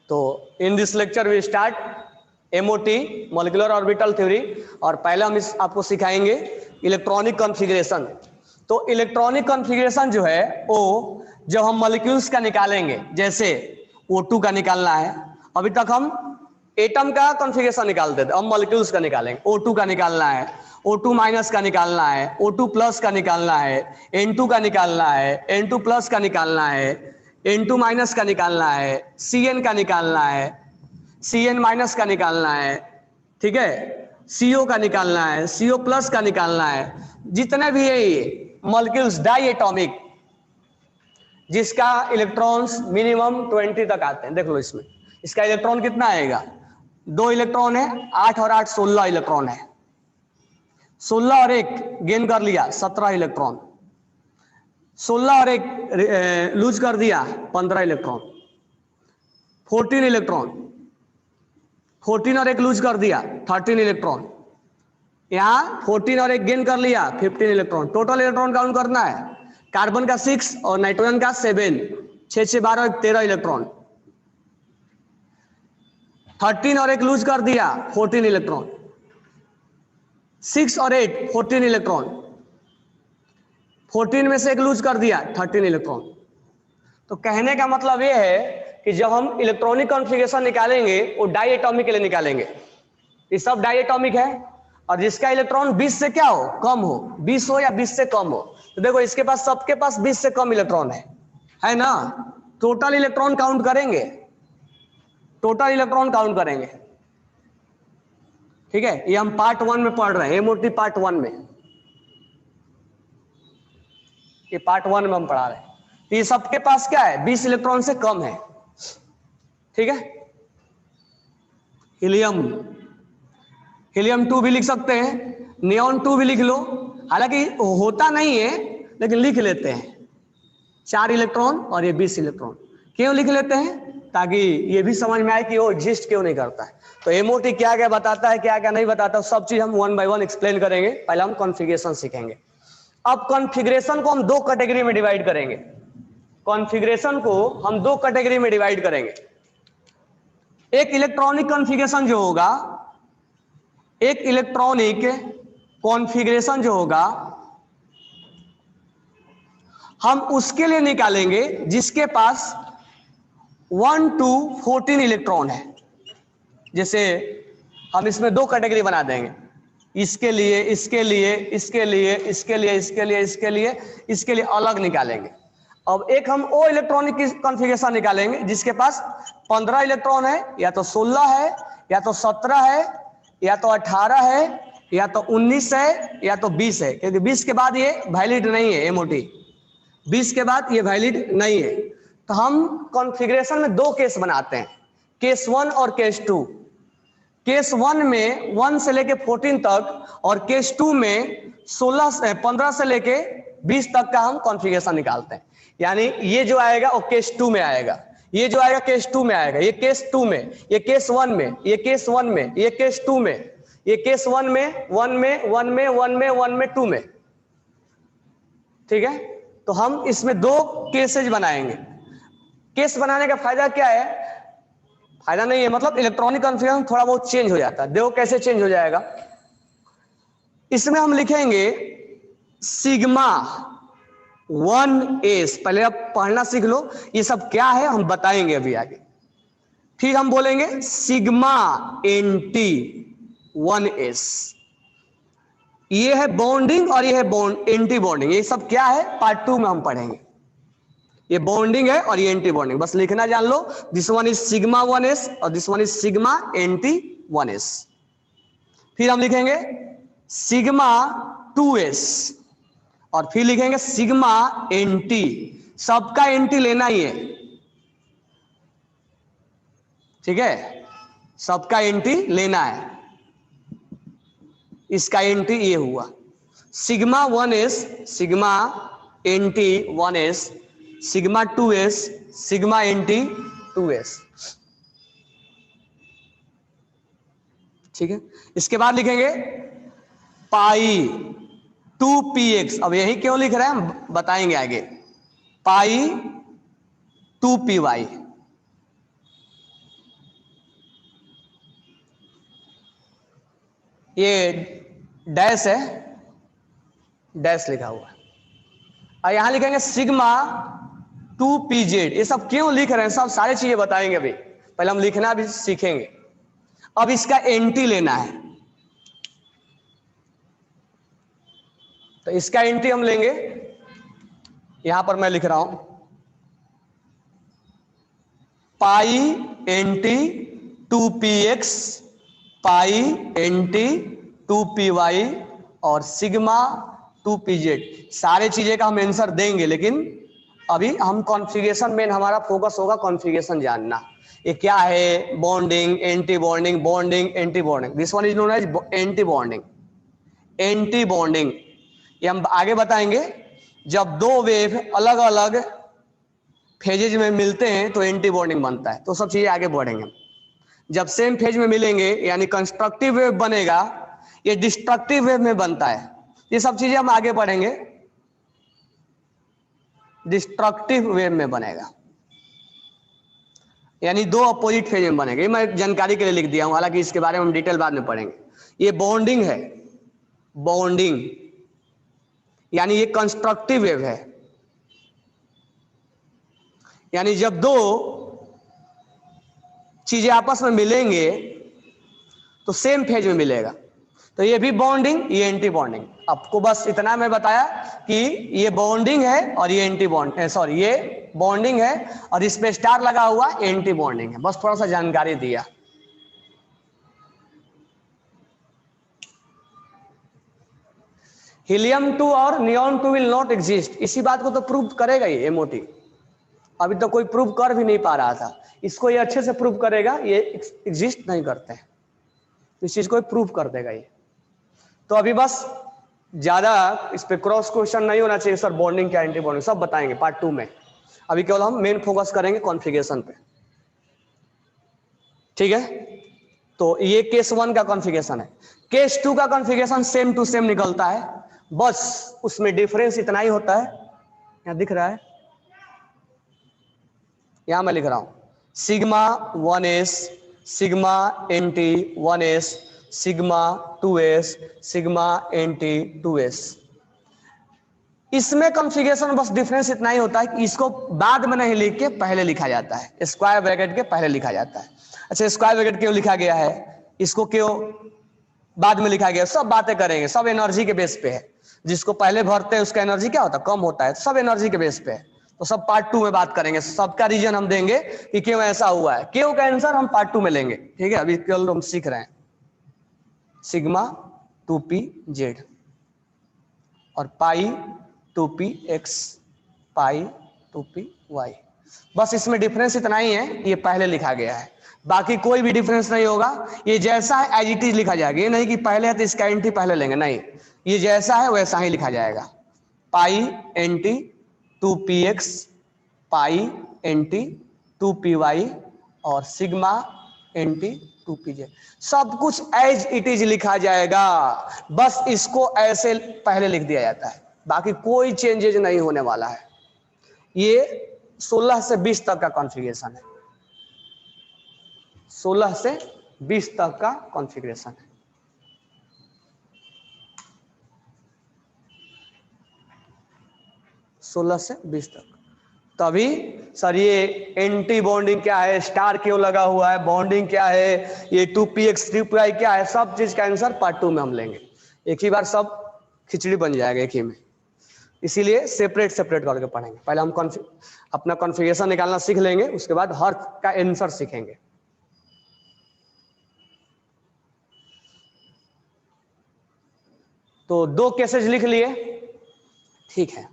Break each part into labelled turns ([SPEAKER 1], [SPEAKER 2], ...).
[SPEAKER 1] तो in this lecture we start MOT molecular orbital theory, और पहले हम आपको सिखाएंगे इलेक्ट्रॉनिक कॉन्फ़िगरेशन। तो इलेक्ट्रॉनिक कॉन्फ़िगरेशन जो है वो जब हम मॉलिक्यूल्स का निकालेंगे, जैसे O2 का निकालना है, अभी तक हम एटम का कॉन्फ़िगरेशन निकालते थे, अब मॉलिक्यूल्स का निकालेंगे। O2 का निकालना है, O2 माइनस का निकालना है, O2 प्लस का निकालना है, N2 का निकालना है, N2 प्लस का निकालना है, N2 माइनस का निकालना है, Cn का निकालना है, Cn माइनस का निकालना है, ठीक है, CO का निकालना है, CO प्लस का निकालना है। जितने भी है ये मॉलिक्यूल्स डाई एटॉमिक, जिसका इलेक्ट्रॉन्स मिनिमम 20 तक आते हैं। देख लो इसमें इसका इलेक्ट्रॉन कितना आएगा, 2 इलेक्ट्रॉन है, 8 और 8 16 इलेक्ट्रॉन है, 16 और 1 गेन कर लिया 17 इलेक्ट्रॉन, 16 और 1 लूज कर दिया 15 इलेक्ट्रॉन, 14 इलेक्ट्रॉन, 14 और 1 लूज कर दिया 13 इलेक्ट्रॉन, यहाँ 14 और 1 गेन कर लिया 15 इलेक्ट्रॉन। टोटल इलेक्ट्रॉन काउंट करना है, कार्बन का 6 और नाइट्रोजन का 7, 6 6 12 और 13 इलेक्ट्रॉन, 13 और 1 लूज कर दिया 14 इलेक्ट्रॉन, 6 और 8 14 इलेक्ट्रॉन, 14 में से 1 लूज कर दिया 13 इलेक्ट्रॉन। तो कहने का मतलब यह है कि जब हम इलेक्ट्रॉनिक कॉन्फ़िगरेशन निकालेंगे वो डाई एटॉमिक के लिए निकालेंगे। ये सब डाई एटॉमिक है, और जिसका इलेक्ट्रॉन 20 से क्या हो, कम हो, 20 हो या 20 से कम हो। तो देखो इसके पास, सबके पास 20 से कम इलेक्ट्रॉन है ना। टोटल इलेक्ट्रॉन काउंट करेंगे, टोटल इलेक्ट्रॉन काउंट करेंगे, ठीक है। ये हम पार्ट 1 में पढ़ रहे हैं, MOT पार्ट 1 में, ये पार्ट 1 में हम पढ़ा रहे हैं। तो ये सबके पास क्या है, 20 इलेक्ट्रॉन से कम है, ठीक है। हीलियम, हीलियम 2 भी लिख सकते हैं, नियॉन 2 भी लिख लो, हालांकि होता नहीं है लेकिन लिख लेते हैं। 4 इलेक्ट्रॉन और ये 20 इलेक्ट्रॉन क्यों लिख लेते हैं, ताकि ये भी समझ में आए कि वो एग्जिस्ट क्यों नहीं करता है। तो MOT क्या क्या बताता है, क्या क्या नहीं बताता, सब चीज हम 1 बाय 1 एक्सप्लेन करेंगे। पहले हम कॉन्फ़िगरेशन सीखेंगे। अब कॉन्फ़िगरेशन को हम 2 कैटेगरी में डिवाइड करेंगे, कॉन्फ़िगरेशन को हम 2 कैटेगरी में डिवाइड करेंगे। एक इलेक्ट्रॉनिक कॉन्फ़िगरेशन जो होगा, एक इलेक्ट्रॉनिक कॉन्फ़िगरेशन जो होगा, हम उसके लिए निकालेंगे जिसके पास 1 to 14 इलेक्ट्रॉन है। जैसे हम इसमें 2 कैटेगरी बना देंगे, इसके लिए, इसके लिए, इसके लिए, इसके लिए, इसके लिए, इसके लिए, इसके लिए अलग निकालेंगे। अब एक हम वो इलेक्ट्रॉनिक कॉन्फ़िगरेशन निकालेंगे जिसके पास 15 इलेक्ट्रॉन है, या तो 16 है, या तो 17 है, या तो 18 है, या तो 19 है, या तो 20 है, क्योंकि 20 के बाद ये वैलिड नहीं है MOT, 20 के बाद ये वैलिड नहीं है। तो हम कॉन्फ़िगरेशन में 2 केस बनाते हैं, केस 1 और केस 2। केस 1 में 1 से लेके 14 तक, और केस 2 में 15 से लेके 20 तक का हम कॉन्फ़िगरेशन निकालते हैं। यानी ये जो आएगा वो केस 2 में आएगा, ये जो आएगा केस 2 में आएगा, ये केस 2 में, ये केस 1 में, ये केस 1 में, ये केस 2 में, ये केस 1 में, 1 में, 1 में, 1 में, 1 में, 2 में, ठीक है। तो हम इसमें 2 केसेज बनाएंगे। केस बनाने का फायदा क्या है, फायदा नहीं है, मतलब इलेक्ट्रॉनिक कॉन्फ़िगरेशन थोड़ा बहुत चेंज हो जाता है। देखो कैसे चेंज हो जाएगा। इसमें हम लिखेंगे सिग्मा 1s, पहले आप पढ़ना सीख लो, ये सब क्या है हम बताएंगे अभी आगे। फिर हम बोलेंगे सिग्मा NT 1s, ये है बॉन्डिंग और ये है एंटी बॉन्डिंग। ये सब क्या है पार्ट 2 में हम पढ़ेंगे। ये बॉन्डिंग है और ये एंटी बॉन्डिंग, बस लिखना जान लो। This one is sigma 1s और this one is sigma NT 1s। फिर हम लिखेंगे सिग्मा 2s और फिर लिखेंगे सिग्मा NT। सबका NT लेना ही है, ठीक है, सबका NT लेना है। इसका NT ये हुआ sigma 1s, sigma NT 1s, sigma 2s, sigma NT 2s, ठीक है। इसके बाद लिखेंगे पाई 2px। अब यही क्यों लिख रहे हैं हम बताएंगे आगे। पाई 2py, ये डैश है, डैश लिखा हुआ है, और यहां लिखेंगे सिग्मा 2pz। ये सब क्यों लिख रहे हैं, सब सारी चीजें बताएंगे अभी, पहले हम लिखना भी सीखेंगे। अब इसका एंटी लेना है, तो इसका एंटी हम लेंगे, यहां पर मैं लिख रहा हूं पाई एंटी 2px पाई एंटी 2py और सिग्मा 2pz। सारे चीजें का हम आंसर देंगे, लेकिन अभी हम कॉन्फ़िगरेशन, मेन हमारा फोकस होगा कॉन्फ़िगरेशन जानना। ये क्या है, bonding, anti bonding, bonding, anti bonding. This one is known as anti bonding. Anti bonding ये हम आगे बताएंगे। जब दो वेव अलग अलग फेजेज में मिलते हैं तो एंटी बॉन्डिंग बनता है, तो सब चीजें आगे बढ़ेंगे। जब सेम फेज में मिलेंगे यानी कंस्ट्रक्टिव वेव बनेगा, ये डिस्ट्रक्टिव वेव में बनता है, ये सब चीजें हम आगे पढ़ेंगे। डिस्ट्रक्टिव वेव में बनेगा यानी दो अपोजिट फेज में बनेगा। ये मैं जानकारी के लिए लिख दिया हूं, हालांकि इसके बारे में हम डिटेल बाद में पढ़ेंगे। ये बॉन्डिंग है, बॉन्डिंग यानी ये कंस्ट्रक्टिव वेव है, यानी जब दो चीजें आपस में मिलेंगे तो सेम फेज में मिलेगा, तो ये भी बॉन्डिंग, ये एंटी बॉन्डिंग। आपको बस इतना मैं बताया कि ये बॉन्डिंग है और ये एंटी बॉन्ड, सॉरी ये बॉन्डिंग है और इस पे स्टार लगा हुआ एंटी बॉन्डिंग है, बस थोड़ा सा जानकारी दिया। हीलियम 2 और नियॉन 2 विल नॉट एग्जिस्ट, इसी बात को तो प्रूव करेगा ये एमओटी। अभी तो कोई प्रूव कर भी नहीं पा रहा था, इसको ये अच्छे से प्रूव करेगा, ये एग्जिस्ट नहीं करते हैं, इस चीज को प्रूव कर देगा ये। तो अभी बस ज्यादा इस पे क्रॉस क्वेश्चन नहीं होना चाहिए सर, बॉन्डिंग क्या एंटी बॉन्डिंग सब बताएंगे पार्ट 2 में। अभी केवल हम मेन फोकस करेंगे कॉन्फ़िगरेशन पे, ठीक है। तो ये केस 1 का कॉन्फ़िगरेशन है। केस 2 का कॉन्फ़िगरेशन सेम टू सेम निकलता है, बस उसमें डिफरेंस इतना ही होता है, यहां दिख रहा है, यहां मैं लिख रहा हूं sigma 1s sigma anti 1s sigma 2s sigma anti 2s। इसमें कॉन्फ़िगरेशन बस डिफरेंस इतना ही होता है कि इसको बाद में नहीं लिख के पहले लिखा जाता है, स्क्वायर ब्रैकेट के पहले लिखा जाता है। अच्छा, स्क्वायर ब्रैकेट क्यों लिखा गया है, इसको क्यों बाद में लिखा गया, सब बातें करेंगे, सब एनर्जी के बेस पे है। जिसको पहले भरते हैं उसका एनर्जी क्या होता है, कम होता है, सब एनर्जी के बेस पे है। तो सब पार्ट 2 में बात करेंगे, सबका रीजन हम देंगे कि क्यों ऐसा हुआ है, क्यों का आंसर हम पार्ट 2 में लेंगे, ठीक है। अभी केवल हम सीख रहे हैं सिग्मा 2pz और पाई 2px पाई 2py, बस इसमें डिफरेंस इतना ही है, ये पहले लिखा गया है, बाकी कोई भी डिफरेंस नहीं होगा। ये जैसा है एज इट इज लिखा जाएगा, ये नहीं कि पहले है तो इसका एंटी पहले लेंगे, नहीं, ये जैसा है वैसा ही लिखा जाएगा। पाई एंटी 2px पाई एंटी 2py और सिग्मा एंटी 2pz, सब कुछ एज इट इज लिखा जाएगा, बस इसको ऐसे पहले लिख दिया जाता है, बाकी कोई चेंजेज नहीं होने वाला है। ये 16 से 20 तक का कॉन्फ़िगरेशन है, 16 से 20 तक का कॉन्फ़िगरेशन है। सोलह से 20 तक। तभी सर ये एंटी बॉन्डिंग क्या है, स्टार क्यों लगा हुआ है, बॉन्डिंग क्या है, ये 2px 3py क्या है, सब चीज का आंसर पार्ट 2 में हम लेंगे। एक ही बार सब खिचड़ी बन जाएगा एक ही में, इसीलिए सेपरेट सेपरेट करके पढ़ेंगे। पहले हम अपना कॉन्फ़िगरेशन निकालना सीख लेंगे, उसके बाद हर का आंसर सीखेंगे। तो 2 केसेज लिख लिए, ठीक है।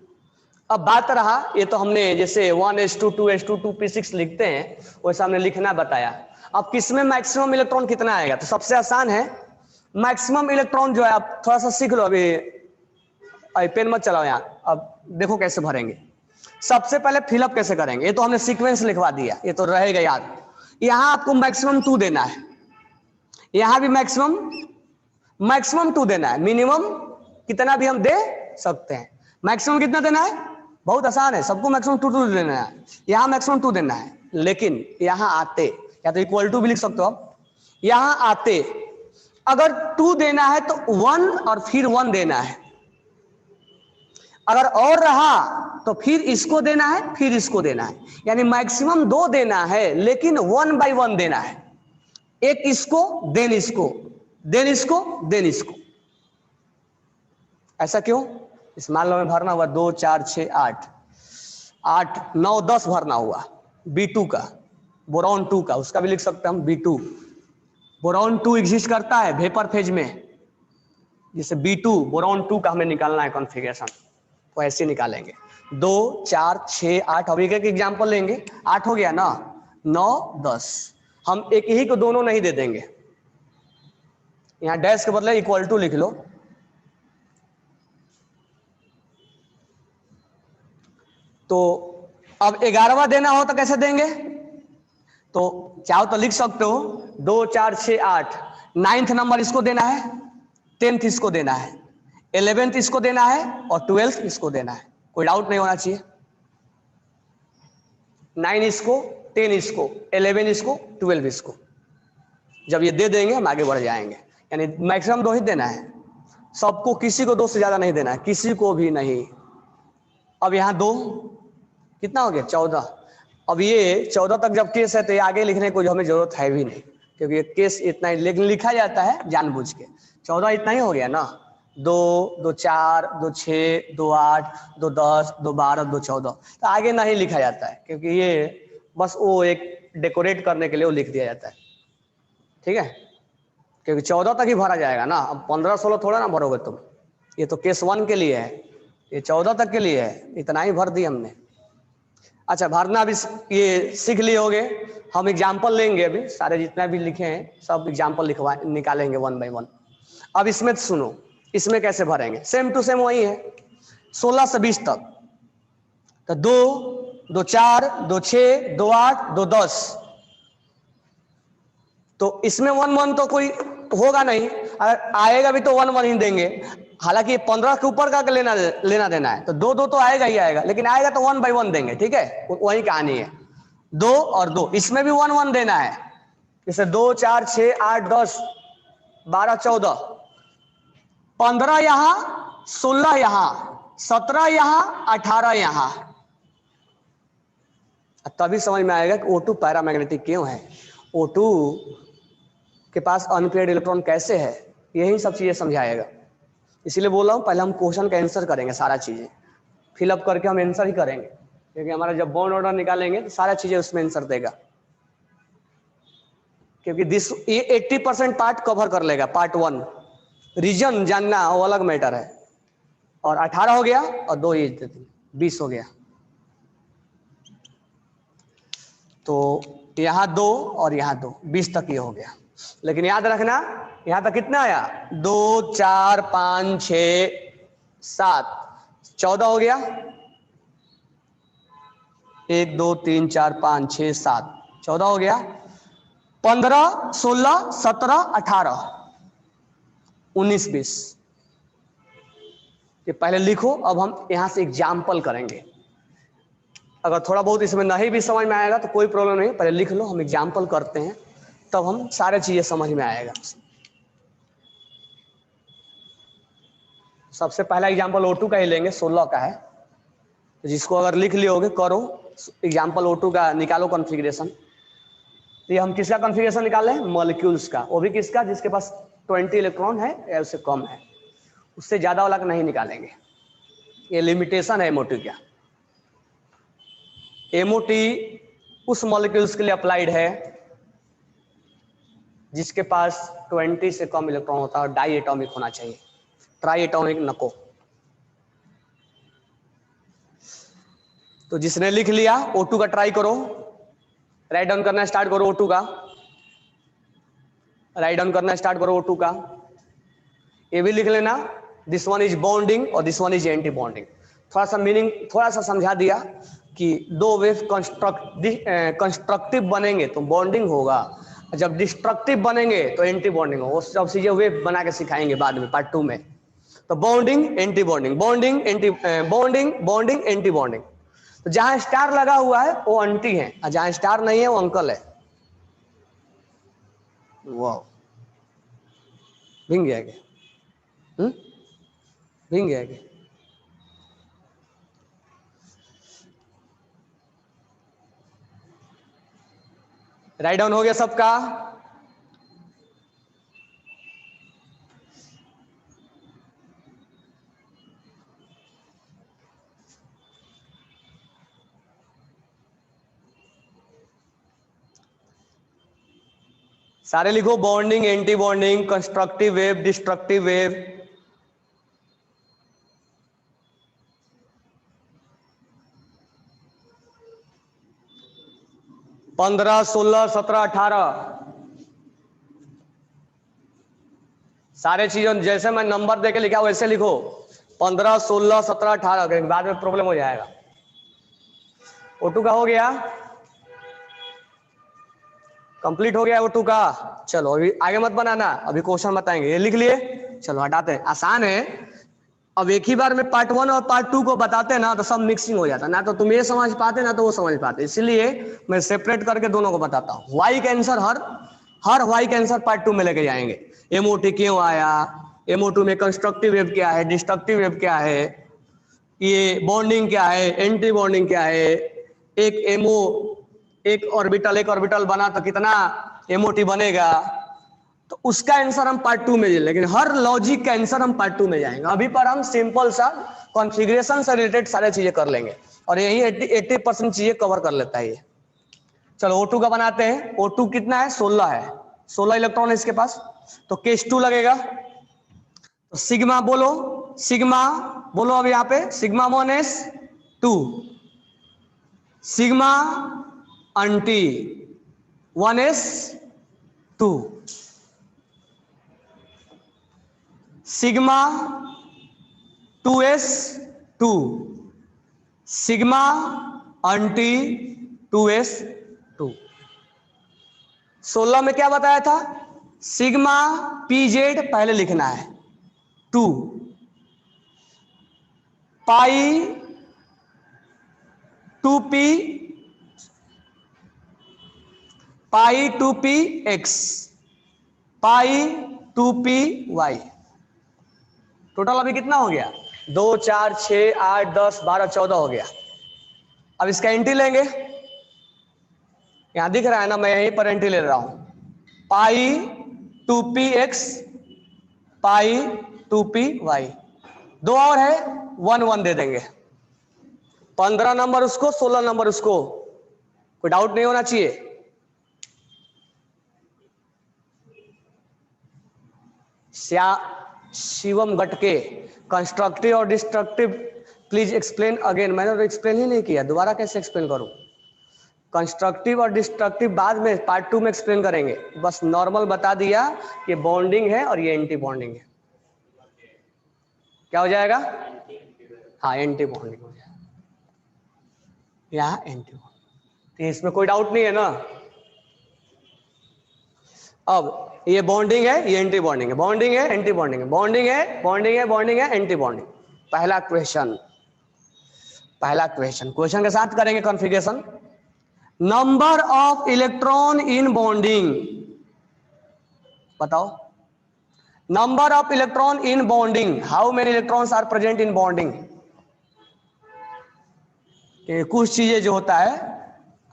[SPEAKER 1] अब बात रहा, ये तो हमने जैसे 1s2 2s2 2p6 लिखते हैं वैसा हमने लिखना बताया। अब किसमें मैक्सिमम इलेक्ट्रॉन कितना आएगा, तो सबसे आसान है मैक्सिमम इलेक्ट्रॉन जो है, आप थोड़ा सा सीख लो, अभी पेन मत चलाओ यहाँ, अब देखो कैसे भरेंगे। सबसे पहले फिलअप कैसे करेंगे, ये तो हमने सीक्वेंस लिखवा दिया, ये तो रहेगा याद। यहां आपको मैक्सिमम 2 देना है, यहां भी मैक्सिमम 2 देना है, मिनिमम कितना भी हम दे सकते हैं। मैक्सिमम कितना देना है, बहुत आसान है, सबको मैक्सिमम 2 देना है, यहां मैक्सिमम 2 देना है। लेकिन यहां आते, या तो इक्वल टू भी लिख सकते हो आप, यहां आते अगर 2 देना है तो 1 और फिर 1 देना है, अगर और रहा तो फिर इसको देना है, फिर इसको देना है, यानी मैक्सिमम 2 देना है लेकिन 1 बाय 1 देना है। एक इसको, देन इसको, देन इसको, देन इसको। ऐसा क्यों? इस मान लो में भरना हुआ 2 4 6 8 8 9 10 भरना हुआ B2 का, बोरॉन 2 का, उसका भी लिख सकते हैं हम B2। बोरॉन 2 एग्जिस्ट करता है वेपर फेज में, जैसे B2 बोरॉन 2 का हमें निकालना है कॉन्फ़िगरेशन, तो ऐसे निकालेंगे 2 4 6 8। अब एक एक एग्जाम्पल लेंगे। 8 हो गया ना, 9 10। हम एक ही को दोनों नहीं दे देंगे, यहां डैश के बदले इक्वल टू लिख लो। तो अब 11वां देना हो तो कैसे देंगे? तो चाहो तो लिख सकते हो 2 4 6 8। 9th नंबर इसको देना है, 10th इसको देना है, 11th इसको देना है और 12th इसको देना है। कोई डाउट नहीं होना चाहिए। 9 इसको, 10 इसको, 11 इसको, 12 इसको। जब ये दे देंगे हम आगे बढ़ जाएंगे। यानी मैक्सिमम 2 ही देना है सबको, किसी को 2 से ज्यादा नहीं देना है, किसी को भी नहीं। अब यहाँ 2 कितना हो गया? 14। अब ये 14 तक जब केस है तो ये आगे लिखने को हमें जरूरत है भी नहीं, क्योंकि ये केस इतना ही, लेकिन लिखा जाता है जानबूझ के। 14 इतना ही हो गया ना। 2 2 4 2 6 2 8 2 10 2 12 2 14। तो आगे नहीं लिखा जाता है, क्योंकि ये बस वो एक डेकोरेट करने के लिए वो लिख दिया जाता है। ठीक है, क्योंकि 14 तक ही भरा जाएगा ना। अब 15 16 थोड़ा ना भरोगे तुम। ये तो केस 1 के लिए है, ये 14 तक के लिए है, इतना ही भर दिया हमने। अच्छा, भरना भी ये सीख लिए होगे। हम एग्जाम्पल लेंगे, अभी सारे जितना भी लिखे हैं सब एग्जाम्पल लिखवा निकालेंगे 1 बाय 1। अब इसमें सुनो, इसमें कैसे भरेंगे? सेम टू सेम वही है, 16 से 20 तक। तो 2 2 4 2 6 2 8 2 10। तो इसमें 1 1 तो कोई होगा नहीं, अगर आएगा भी तो 1 1 ही देंगे। हालांकि 15 के ऊपर का लेना देना है तो 2 2 तो आएगा ही आएगा, लेकिन आएगा तो 1 बाय 1 देंगे। ठीक है, वही कहानी है। 2 और 2, इसमें भी 1 1 देना है। जैसे 2 4 6 8 10 12 14, 15 यहां, 16 यहां, 17 यहां, 18 यहां। तभी समझ में आएगा कि O2 पैरामैग्नेटिक क्यों है, O2 के पास अनपेयर्ड इलेक्ट्रॉन कैसे है, यही सब चीजें समझाएगा। इसीलिए बोल रहा हूं पहले हम क्वेश्चन का आंसर करेंगे, सारा चीजें फिलअप करके हम आंसर ही करेंगे, क्योंकि हमारा जब बॉन्ड ऑर्डर निकालेंगे तो सारा चीजें उसमें आंसर देगा। क्योंकि ये 80% पार्ट कवर कर लेगा, पार्ट 1। रीजन जानना वो अलग मैटर है। और 18 हो गया और 2 ही 20 हो गया। तो यहाँ 2 और यहाँ 2, 20 तक ये हो गया। लेकिन याद रखना, यहाँ तक कितना आया? 2 4 5 6 7 14 हो गया। 1 2 3 4 5 6 7 14 हो गया। 15 16 17 18 19 20। ये पहले लिखो। अब हम यहां से एग्जाम्पल करेंगे। अगर थोड़ा बहुत इसमें नहीं भी समझ में आएगा तो कोई प्रॉब्लम नहीं, पहले लिख लो, हम एग्जाम्पल करते हैं तब हम सारे चीजें समझ में आएगा। सबसे पहला एग्जाम्पल O2 का ही लेंगे, 16 का है, तो जिसको अगर लिख लियोगे करो एग्जाम्पल O2 का, निकालो कॉन्फ़िगरेशन। तो ये हम किसका कॉन्फ़िगरेशन निकाल रहे हैं? मॉलिक्यूल्स का। वो भी किसका? जिसके पास 20 इलेक्ट्रॉन है या उससे कम है, उससे ज्यादा वाला का नहीं निकालेंगे। ये लिमिटेशन है MOT का। MOT उस मॉलिक्यूल्स के लिए अप्लाइड है जिसके पास 20 से कम इलेक्ट्रॉन होता है और डाई एटॉमिक होना चाहिए, ट्राई एटॉमिक नको। तो जिसने लिख लिया O2 का ट्राई करो, राइट डाउन करना स्टार्ट करो O2 का, राइट डाउन करना स्टार्ट करो O2 का। ये भी लिख लेना, दिस वन इज बॉन्डिंग और this one is anti bonding. थोड़ा सा मीनिंग थोड़ा सा समझा दिया कि दो वेव कंस्ट्रक्टिव बनेंगे तो बॉन्डिंग होगा, जब डिस्ट्रक्टिव बनेंगे तो एंटी बॉन्डिंग होगा। वो सब चीजें वेव बना के सिखाएंगे बाद में, पार्ट 2 में। तो bonding anti bonding, bonding anti bonding, bonding anti bonding. तो जहां स्टार लगा हुआ है वो आंटी है और जहां स्टार नहीं है वो अंकल है। वाह, भींग गया क्या? भींग गया क्या? राइट डाउन हो गया सबका? सारे लिखो, bonding, anti bonding, constructive wave, destructive wave. पंद्रह, 16, 17, 18 सारे चीजों जैसे मैं नंबर देके लिखा वैसे लिखो। 15, 16, 17, 18 बाद में प्रॉब्लम हो जाएगा। O2 का हो गया, कंप्लीट हो गया O2 का। चलो अभी आगे मत बनाना, अभी क्वेश्चन बताएंगे। ये लिख लिए, चलो हटाते हैं, आसान है। अब एक ही बार में पार्ट 1 और पार्ट 2 को बताते ना तो सब मिक्सिंग हो जाता, ना तो तुम ये समझ पाते ना तो वो समझ पाते, इसलिए मैं सेपरेट करके दोनों को बताता हूँ। वाई का आंसर हर वाई का आंसर पार्ट 2 में लेके जाएंगे। MOT क्यों आया, MO2 में कंस्ट्रक्टिव वेव क्या है, डिस्ट्रक्टिव वेव क्या है, ये बॉन्डिंग क्या है, एंटी बॉन्डिंग क्या है, एक ऑर्बिटल बना तो कितना MOT बनेगा, तो उसका आंसर हम पार्ट 2 में जाएंगे। लेकिन हर लॉजिक का आंसर हम पार्ट 2 में जाएंगे। अभी पर हम सिंपल सा कॉन्फ़िगरेशन से रिलेटेड सारे चीजें कर लेंगे और यही 80% चीजें कवर कर लेता है ये। चलो O2 का बनाते हैं। O2 कितना है, 16 है, 16 इलेक्ट्रॉन है इसके पास, तो K2 लगेगा। तो सिग्मा बोलो, सिग्मा बोलो, अब यहाँ पे sigma 1s2, sigma aunty 1s2, sigma 2s2, sigma aunty 2s2। 16 में क्या बताया था, सिग्मा pz पहले लिखना है, 2 पाई 2p पाई 2p x पाई 2p y। टोटल अभी कितना हो गया, 2, 4, 6, 8, 10, 12, 14 हो गया। अब इसका एंटी लेंगे, यहां दिख रहा है ना, मैं यहीं पर एंटी ले रहा हूं, पाई 2px पाई 2py। दो और है, 1 1 दे देंगे। 15 नंबर उसको, 16 नंबर उसको, कोई डाउट नहीं होना चाहिए। शिवम गटके, कंस्ट्रक्टिव और डिस्ट्रक्टिव प्लीज एक्सप्लेन अगेन। मैंने तो एक्सप्लेन ही नहीं किया, दोबारा कैसे एक्सप्लेन करूं। कंस्ट्रक्टिव और डिस्ट्रक्टिव बाद में पार्ट 2 में एक्सप्लेन करेंगे, बस नॉर्मल बता दिया ये बॉन्डिंग है और ये एंटी बॉन्डिंग है। क्या हो जाएगा, हाँ एंटी बॉन्डिंग हो जाएगा, यहाँ एंटी बॉन्डिंग, तो इसमें कोई डाउट नहीं है ना। अब ये बॉन्डिंग है, ये एंटी बॉन्डिंग है, बॉन्डिंग है एंटी बॉन्डिंग है, बॉन्डिंग है बॉन्डिंग है बॉन्डिंग है एंटी बॉन्डिंग। पहला क्वेश्चन क्वेश्चन के साथ करेंगे configuration. Number of electron in bonding, बताओ। Number of electron in bonding, how many electrons are present in bonding. कुछ चीजें जो होता है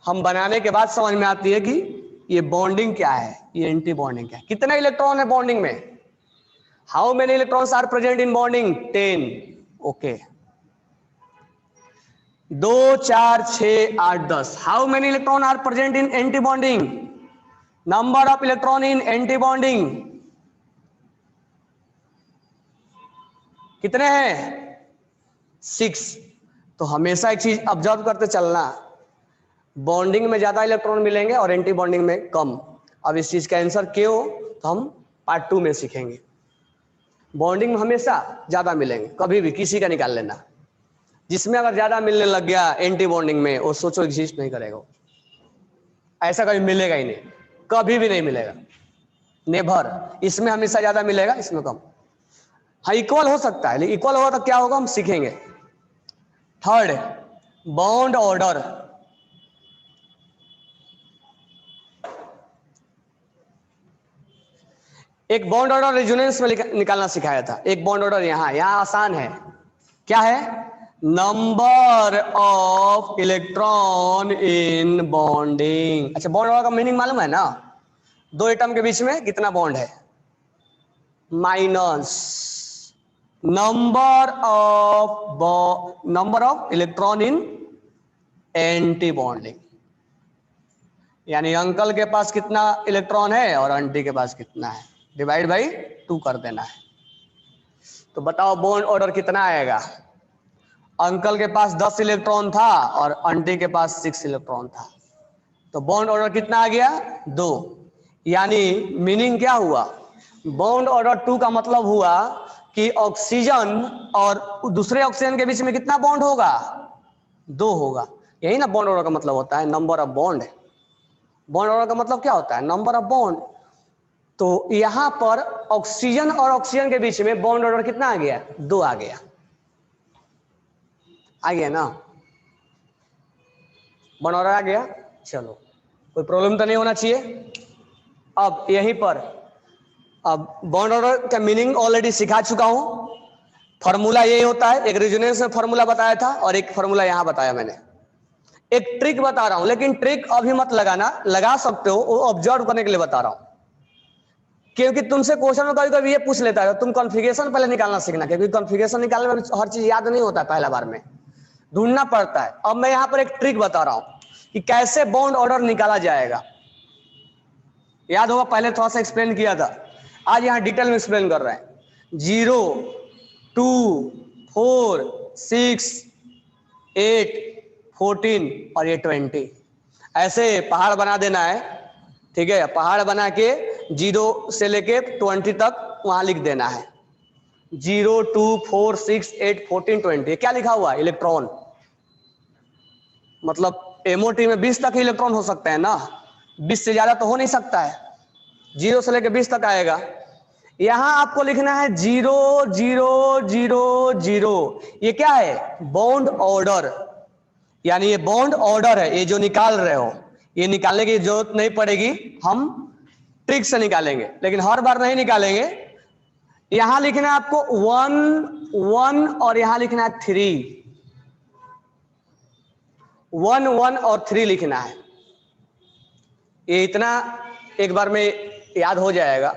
[SPEAKER 1] हम बनाने के बाद समझ में आती है कि ये बॉन्डिंग क्या है, ये एंटी बॉन्डिंग क्या है। कितने इलेक्ट्रॉन है बॉन्डिंग में, how many electrons are present in bonding, 10। Okay, 2, 4, 6, 8, 10। How many electron are present in anti bonding, number of electron in anti bonding कितने हैं, 6। तो हमेशा एक चीज ऑब्जर्व करते चलना, बॉन्डिंग में ज्यादा इलेक्ट्रॉन मिलेंगे और एंटी बॉन्डिंग में कम। अब इस चीज का आंसर क्यों, तो हम पार्ट 2 में सीखेंगे। बॉन्डिंग में हमेशा ज्यादा मिलेंगे, कभी भी किसी का निकाल लेना, जिसमें अगर ज्यादा मिलने लग गया एंटी बॉन्डिंग में, वो सोचो एग्जिस्ट नहीं करेगा, ऐसा कभी मिलेगा ही नहीं, कभी भी नहीं मिलेगा, नेवर। इसमें हमेशा ज्यादा मिलेगा, इसमें कम। हाँ इक्वल हो सकता है, लेकिन इक्वल होगा तो क्या होगा हम सीखेंगे। Third, bond order. एक बॉन्ड ऑर्डर रेजोनेंस में निकालना सिखाया था, एक बॉन्ड ऑर्डर यहाँ आसान है, क्या है, number of electron in bonding. अच्छा, बॉन्ड ऑर्डर का मीनिंग मालूम है ना, दो एटम के बीच में कितना बॉन्ड है, minus number of electron in anti bonding, यानी अंकल के पास कितना इलेक्ट्रॉन है और आंटी के पास कितना है, डिवाइड बाई 2 कर देना है। तो बताओ बॉन्ड ऑर्डर कितना आएगा, अंकल के पास 10 इलेक्ट्रॉन था और आंटी के पास 6 इलेक्ट्रॉन था, तो बॉन्ड ऑर्डर कितना आ गया, 2। यानी मीनिंग क्या हुआ, बॉन्ड ऑर्डर 2 का मतलब हुआ कि ऑक्सीजन और दूसरे ऑक्सीजन के बीच में कितना बॉन्ड होगा, 2 होगा। यही ना बॉन्ड ऑर्डर का मतलब होता है, number of bond. Bond order का मतलब क्या होता है, नंबर ऑफ बॉन्ड। तो यहां पर ऑक्सीजन और ऑक्सीजन के बीच में बॉन्ड ऑर्डर कितना आ गया, 2 आ गया ना, बॉन्ड ऑर्डर आ गया। चलो, कोई प्रॉब्लम तो नहीं होना चाहिए। अब यहीं पर अब बॉन्ड ऑर्डर का मीनिंग ऑलरेडी सिखा चुका हूं, फॉर्मूला यही होता है, एक रेजोनेंस में फॉर्मूला बताया था और एक फॉर्मूला यहां बताया मैंने। एक ट्रिक बता रहा हूं, लेकिन ट्रिक अभी मत लगाना, लगा सकते हो, वो ऑब्जर्व करने के लिए बता रहा हूं, क्योंकि तुमसे क्वेश्चन में कभी कभी ये पूछ लेता है, तुम कॉन्फ़िगरेशन पहले निकालना सीखना, क्योंकि कॉन्फ़िगरेशन निकालने में हर चीज याद नहीं होता, पहला बार में ढूंढना पड़ता है। अब मैं यहां पर एक ट्रिक बता रहा हूं कि कैसे बॉन्ड ऑर्डर निकाला जाएगा। याद होगा पहले थोड़ा सा एक्सप्लेन किया था, आज यहां डिटेल में एक्सप्लेन कर रहे हैं। 0 2 4 6 8 14 और ये 20, ऐसे पहाड़ बना देना है, ठीक है। पहाड़ बना के 0 से लेके 20 तक वहां लिख देना है, 0 2 4 6 8 14 20। क्या लिखा हुआ, इलेक्ट्रॉन, मतलब एमओटी में 20 तक इलेक्ट्रॉन हो सकता है ना, 20 से ज्यादा तो हो नहीं सकता है, 0 से लेके 20 तक आएगा। यहां आपको लिखना है 0 0 0 0। ये क्या है, बॉन्ड ऑर्डर, यानी ये बॉन्ड ऑर्डर है, ये जो निकाल रहे हो, ये निकालने की जरूरत नहीं पड़ेगी, हम ट्रिक से निकालेंगे, लेकिन हर बार नहीं निकालेंगे। यहां लिखना है आपको 1 1 और यहां लिखना है 3, 1 1 और 3 लिखना है। ये इतना एक बार में याद हो जाएगा,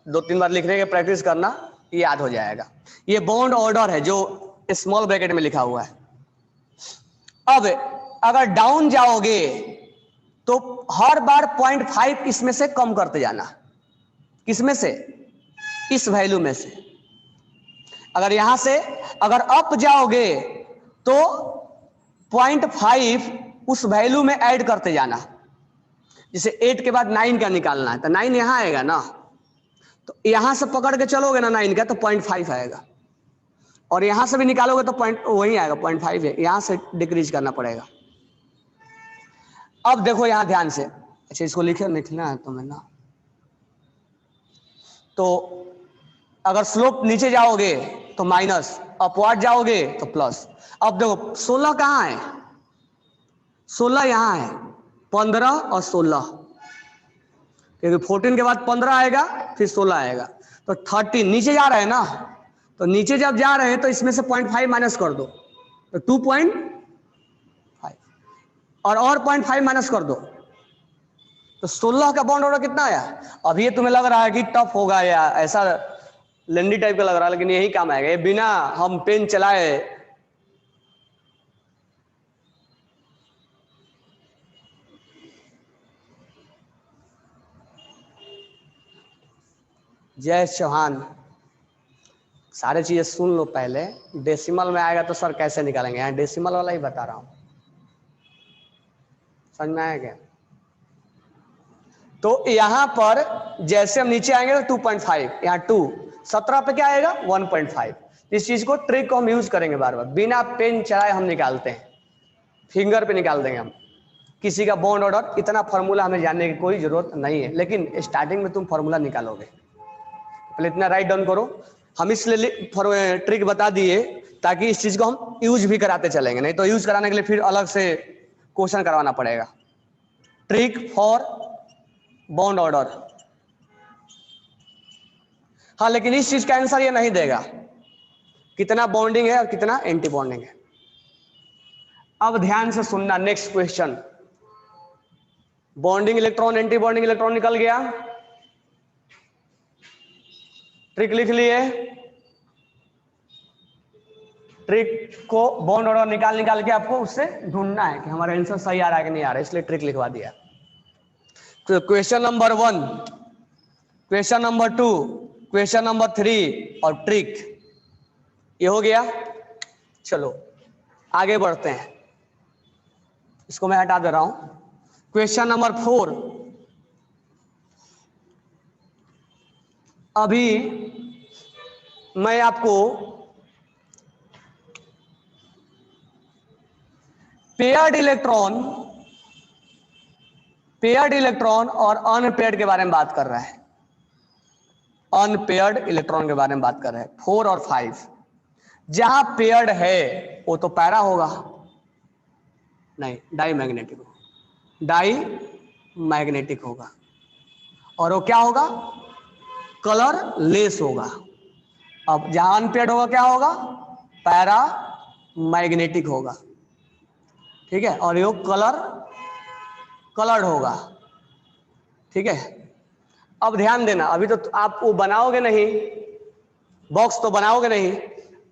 [SPEAKER 1] 2-3 बार लिखने की प्रैक्टिस करना, ये याद हो जाएगा। ये बॉन्ड ऑर्डर है जो स्मॉल ब्रैकेट में लिखा हुआ है। अब अगर डाउन जाओगे तो हर बार 0.5 इसमें से कम करते जाना, किसमें से, इस वैल्यू में से। अगर यहां से अगर अप जाओगे तो 0.5 उस वैल्यू में ऐड करते जाना, जैसे 8 के बाद 9 का निकालना है तो 9 यहां आएगा ना, तो यहां से पकड़ के चलोगे ना 9 का तो 0.5 आएगा, और यहां से भी निकालोगे तो पॉइंट वही आएगा, 0.5 है, यहां से डिक्रीज करना पड़ेगा। अब देखो यहां ध्यान से, अच्छा इसको लिखना है तुम्हें ना, तो अगर स्लोप नीचे जाओगे तो माइनस, अपवर्ड जाओगे तो प्लस। अब देखो 16 कहां है, 16 यहां है, 15 और 16, क्योंकि 14 के बाद 15 आएगा फिर 16 आएगा, तो 13 नीचे जा रहे हैं ना, तो नीचे जब जा रहे हैं तो इसमें से 0.5 माइनस कर दो तो 2.5, और 0.5 माइनस कर दो तो 16 का बॉन्ड ऑर्डर कितना आया। अब ये तुम्हें लग रहा है कि टफ होगा या ऐसा लेंदी टाइप का लग रहा है, लेकिन यही काम आएगा, ये बिना हम पेन चलाए जय चौहान, सारे चीजें सुन लो पहले। डेसिमल में आएगा तो सर कैसे निकालेंगे, यहाँ डेसिमल वाला ही बता रहा हूं, समझ में आया क्या। तो यहां पर जैसे हम नीचे आएंगे तो 2.5, यहाँ 2, 17 पे क्या आएगा 1.5। इस चीज को ट्रिक को हम यूज करेंगे बार बार, बिना पेन चलाए हम निकालते हैं, फिंगर पे निकाल देंगे हम। किसी का बॉन्ड ऑर्डर इतना फॉर्मूला हमें जानने की कोई जरूरत नहीं है, लेकिन स्टार्टिंग में तुम फॉर्मूला निकालोगे, पहले इतना राइट डाउन करो। हम इसलिए ट्रिक बता दिए ताकि इस चीज को हम यूज भी कराते चलेंगे, नहीं तो यूज कराने के लिए फिर अलग से क्वेश्चन करवाना पड़ेगा। ट्रिक फॉर बॉन्ड ऑर्डर, हाँ, लेकिन इस चीज का आंसर ये नहीं देगा कितना बॉन्डिंग है और कितना एंटी बॉन्डिंग है। अब ध्यान से सुनना, next question. Bonding electron, anti bonding electron निकल गया, ट्रिक लिख लिए। ट्रिक को बॉन्ड ऑर्डर निकाल के आपको उससे ढूंढना है कि हमारा आंसर सही आ रहा है कि नहीं आ रहा है, इसलिए ट्रिक लिखवा दिया। तो question number 1, question number 2, question number 3 और ट्रिक, ये हो गया। चलो आगे बढ़ते हैं, इसको मैं हटा दे रहा हूं। क्वेश्चन नंबर 4, अभी मैं आपको पेयर्ड इलेक्ट्रॉन और अनपेयर्ड के बारे में बात कर रहा है। अनपेयर्ड इलेक्ट्रॉन के बारे में बात कर रहे हैं, 4 और 5। जहां पेयर्ड है वो तो पैरा होगा, नहीं डाई मैग्नेटिक होगा, डाई मैग्नेटिक होगा। और वो क्या होगा, कलर लेस होगा। अब जहां अनपेयर्ड होगा क्या होगा, पैरा मैग्नेटिक होगा, ठीक है। और ये कलर्ड होगा, ठीक है। अब ध्यान देना, अभी तो आप वो बनाओगे नहीं, बॉक्स तो बनाओगे नहीं,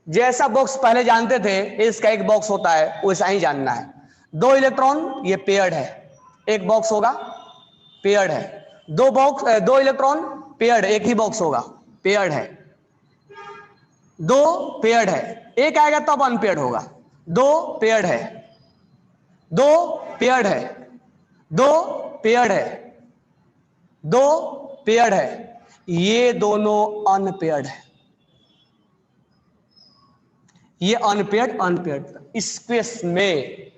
[SPEAKER 1] जैसा बॉक्स पहले जानते थे इसका एक बॉक्स होता है वैसा ही जानना है। 2 इलेक्ट्रॉन ये पेयर्ड है, एक बॉक्स होगा पेयर्ड है। 2 इलेक्ट्रॉन पेयर्ड, एक ही बॉक्स होगा पेयर्ड है। 2 पेयर्ड है, एक आएगा तब अनपेयर्ड होगा। 2 पेयर्ड है, 2 पेयर्ड है, 2 पेयर्ड है, 2 पेयर्ड है, ये दोनों अनपेयर्ड है। ये अनपेयर्ड इस केस में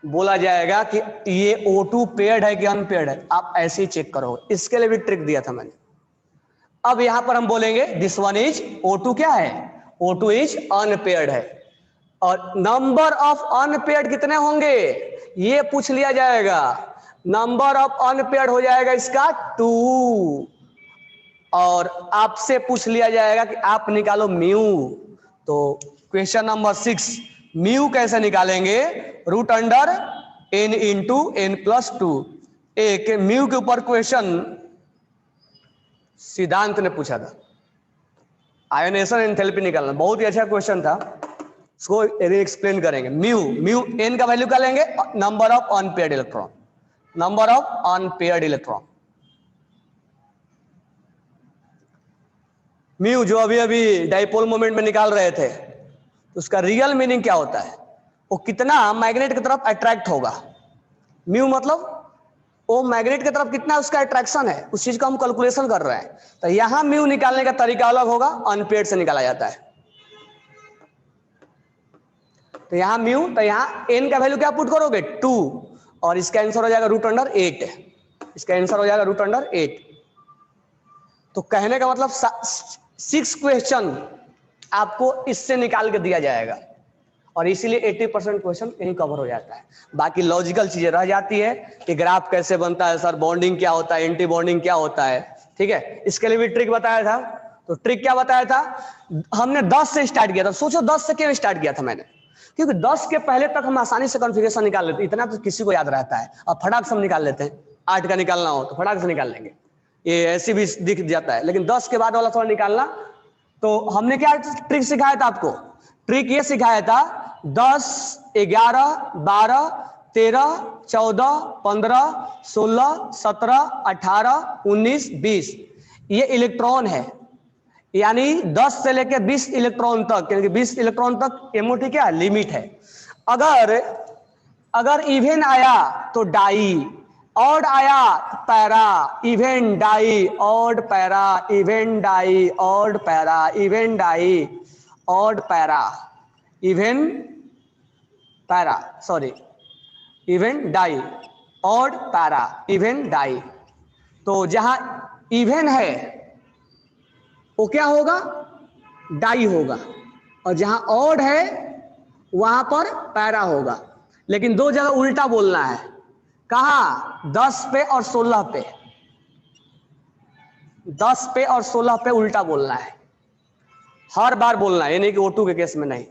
[SPEAKER 1] बोला जाएगा कि ये O2 पेयर्ड है कि अनपेयर्ड है, आप ऐसे ही चेक करो। इसके लिए भी ट्रिक दिया था मैंने। अब यहां पर हम बोलेंगे दिस वन इज O2 क्या है, O2 इज अनपेयर्ड है। और नंबर ऑफ अनपेयर्ड कितने होंगे ये पूछ लिया जाएगा। नंबर ऑफ अनपेयर्ड हो जाएगा इसका 2, और आपसे पूछ लिया जाएगा कि आप निकालो म्यू। तो क्वेश्चन नंबर 6, म्यू कैसे निकालेंगे, root under n into n plus 2। एक म्यू के ऊपर क्वेश्चन सिद्धांत ने पूछा था, आयोनेशन एंथैल्पी निकालना, बहुत ही अच्छा क्वेश्चन था, इसको एक्सप्लेन करेंगे। म्यू n का वैल्यू क्या लेंगे, number of unpaired electron, number of unpaired electron. Mu जो अभी अभी डाइपोल मोमेंट में निकाल रहे थे, तो उसका रियल मीनिंग क्या होता है, वो कितना मैग्नेट की तरफ अट्रैक्ट होगा। म्यू मतलब वो मैग्नेट की तरफ कितना उसका अट्रैक्शन है, उस चीज का हम कैलकुलेशन कर रहे हैं। तो यहां म्यू निकालने का तरीका अलग होगा, अनपेयर्ड से निकाला जाता है। तो यहां म्यू, तो यहां n का वैल्यू क्या पुट करोगे 2, और इसका आंसर हो जाएगा रूट अंडर 8, इसका आंसर हो जाएगा रूट अंडर 8। तो कहने का मतलब 6 क्वेश्चन आपको इससे निकाल के दिया जाएगा, और इसीलिए 80% क्वेश्चन यही कवर हो जाता है। बाकी लॉजिकल चीजें रह जाती है कि ग्राफ कैसे बनता है, सर बॉन्डिंग क्या होता है, एंटी बॉन्डिंग क्या होता है, ठीक है। इसके लिए भी ट्रिक बताया था। तो ट्रिक क्या बताया था, हमने 10 से स्टार्ट किया था। सोचो 10 से क्यों स्टार्ट किया था मैंने, क्योंकि 10 के पहले तक हम आसानी से कॉन्फ़िगरेशन निकाल लेते, इतना तो किसी को याद रहता है। अब फटाक से हम निकाल लेते हैं, 8 का निकालना हो तो फटाक से निकाल लेंगे, ये ऐसे भी दिख जाता है। लेकिन 10 के बाद वाला थोड़ा निकालना, तो हमने क्या ट्रिक सिखाया था आपको, ट्रिक ये सिखाया था 10, 11, 12, 13, 14, 15, 16, 17, 18, 19, 20 ये इलेक्ट्रॉन है, यानी 10 से लेकर 20 इलेक्ट्रॉन तक, क्योंकि 20 इलेक्ट्रॉन तक एमओटी क्या है, लिमिट है। अगर इवन आया तो डाई, ऑड आया तो para, even dia odd para, even dia odd para, even dia odd para, even para, sorry even dia odd para, even dia. तो जहां इवन है वो क्या होगा, डाई होगा, और जहां ऑड है वहां पर पैरा होगा। लेकिन 2 जगह उल्टा बोलना है, कहा 10 पे और 16 पे। 10 पे और 16 पे उल्टा बोलना है, हर बार बोलना है, ये नहीं कि O2 के केस में नहीं।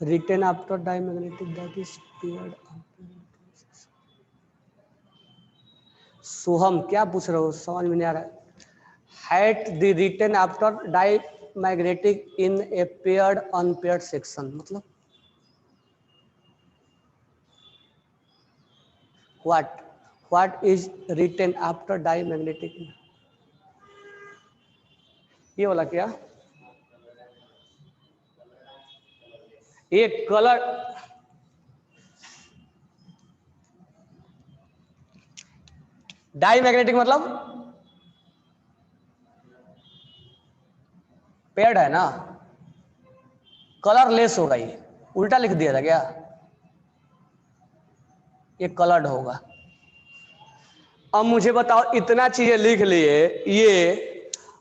[SPEAKER 1] Written after diamagnetic that is paired. Soham क्या पूछ रहे हो, समझ में नहीं आ रहा है। That the written after diamagnetic in a paired unpaired section, मतलब what is written after diamagnetic, ये वाला क्या, ये कलर डायमैग्नेटिक मतलब पेयर्ड है ना, कलरलेस होगा, ये उल्टा लिख दिया था क्या, ये कलर्ड होगा। अब मुझे बताओ, इतना चीजें लिख लिए, ये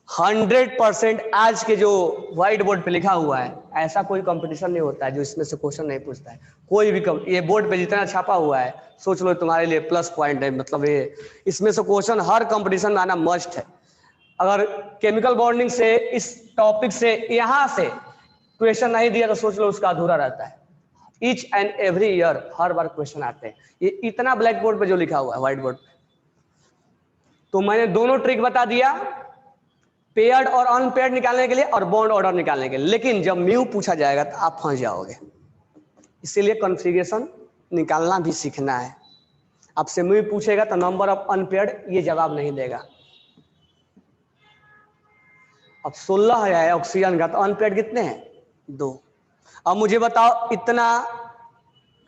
[SPEAKER 1] 100% आज के जो व्हाइट बोर्ड पे लिखा हुआ है, ऐसा कोई कंपटीशन नहीं होता है जो इसमें से क्वेश्चन नहीं पूछता है। कोई भी ये बोर्ड पे जितना छापा हुआ है, सोच लो तुम्हारे लिए प्लस पॉइंट है, मतलब ये इसमें से क्वेश्चन हर कंपटीशन में आना मस्ट है। अगर केमिकल बॉन्डिंग से, इस टॉपिक से, यहां से क्वेश्चन नहीं दिया तो सोच लो उसका अधूरा रहता है। Each and every year her bar question आते हैं, ये इतना ब्लैक बोर्ड पे जो लिखा हुआ है व्हाइट बोर्ड पे। तो मैंने दोनों ट्रिक बता दिया, पेयर्ड और अनपेयर्ड निकालने के लिए और बॉन्ड ऑर्डर निकालने के लिए। लेकिन जब म्यू पूछा जाएगा तो आप फंस जाओगे, इसीलिए कॉन्फ़िगरेशन निकालना भी सीखना है। आपसे म्यू पूछेगा तो नंबर ऑफ अनपेयर्ड ये जवाब नहीं देगा। अब 16 है ऑक्सीजन का, तो अनपेयर्ड कितने हैं, 2। अब मुझे बताओ, इतना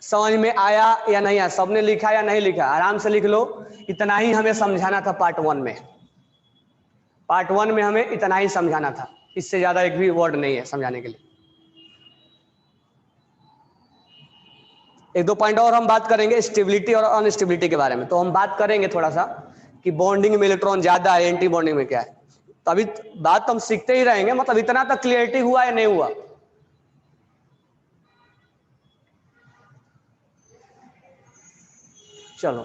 [SPEAKER 1] समझ में आया या नहीं आया, सबने लिखा या नहीं लिखा, आराम से लिख लो। इतना ही हमें समझाना था पार्ट 1 में। पार्ट 1 में हमें इतना ही समझाना था, इससे ज्यादा एक भी वर्ड नहीं है समझाने के लिए। एक दो पॉइंट और हम बात करेंगे स्टेबिलिटी और अनस्टेबिलिटी के बारे में। तो हम बात करेंगे थोड़ा सा कि बॉन्डिंग में इलेक्ट्रॉन ज्यादा है, एंटी बॉन्डिंग में क्या है। तो अभी बात तो हम सीखते ही रहेंगे, मतलब इतना तक क्लियरिटी हुआ या नहीं हुआ। चलो,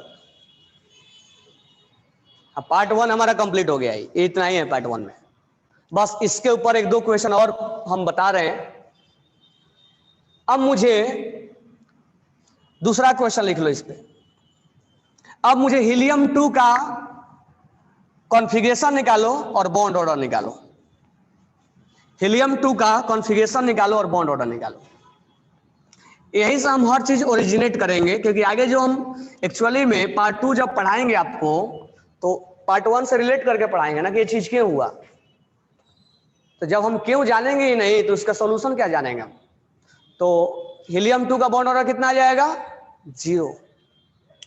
[SPEAKER 1] अब पार्ट 1 हमारा कंप्लीट हो गया है, इतना ही है पार्ट 1 में। बस इसके ऊपर एक दो क्वेश्चन और हम बता रहे हैं। अब मुझे दूसरा क्वेश्चन लिख लो इस पे। अब मुझे हीलियम 2 का कॉन्फ़िगरेशन निकालो और बॉन्ड ऑर्डर निकालो। हीलियम 2 का कॉन्फ़िगरेशन निकालो और बॉन्ड ऑर्डर निकालो। यही से हम हर चीज ओरिजिनेट करेंगे, क्योंकि आगे जो हम एक्चुअली में पार्ट 2 जब पढ़ाएंगे आपको, तो पार्ट 1 से रिलेट करके पढ़ाएंगे ना कि ये चीज क्यों हुआ। तो जब हम क्यों जानेंगे ही नहीं तो उसका सॉल्यूशन क्या जानेंगे हम। तो हीलियम 2 का बॉन्ड ऑर्डर कितना आ जाएगा, 0।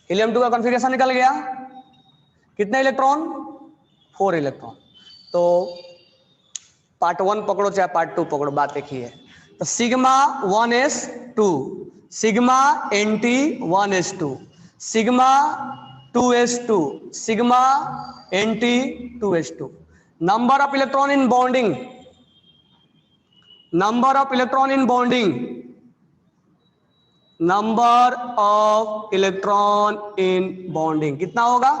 [SPEAKER 1] हीलियम 2 का कॉन्फ़िगरेशन निकल गया, कितने इलेक्ट्रॉन, 4 इलेक्ट्रॉन। तो पार्ट 1 पकड़ो चाहे पार्ट 2 पकड़ो, बात एक ही है। तो sigma 1s2, sigma nt 1s2, sigma 2s2, sigma nt 2s2। Number of electron in bonding, number of electron in bonding, number of electron in bonding कितना होगा,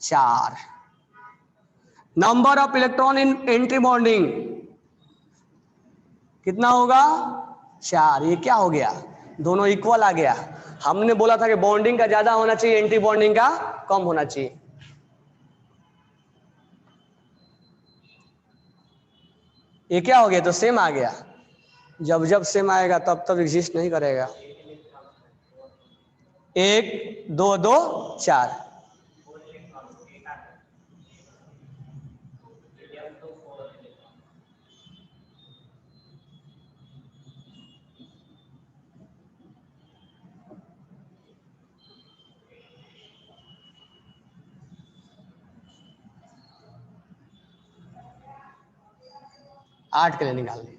[SPEAKER 1] 4। Number of electron in anti bonding कितना होगा, 4। ये क्या हो गया, दोनों equal आ गया। हमने बोला था कि बॉन्डिंग का ज्यादा होना चाहिए, एंटी बॉन्डिंग का कम होना चाहिए। ये क्या हो गया, तो सेम आ गया। जब जब सेम आएगा तब तब एग्जिस्ट नहीं करेगा। 1 2 2 4, आठ के लिए निकालने,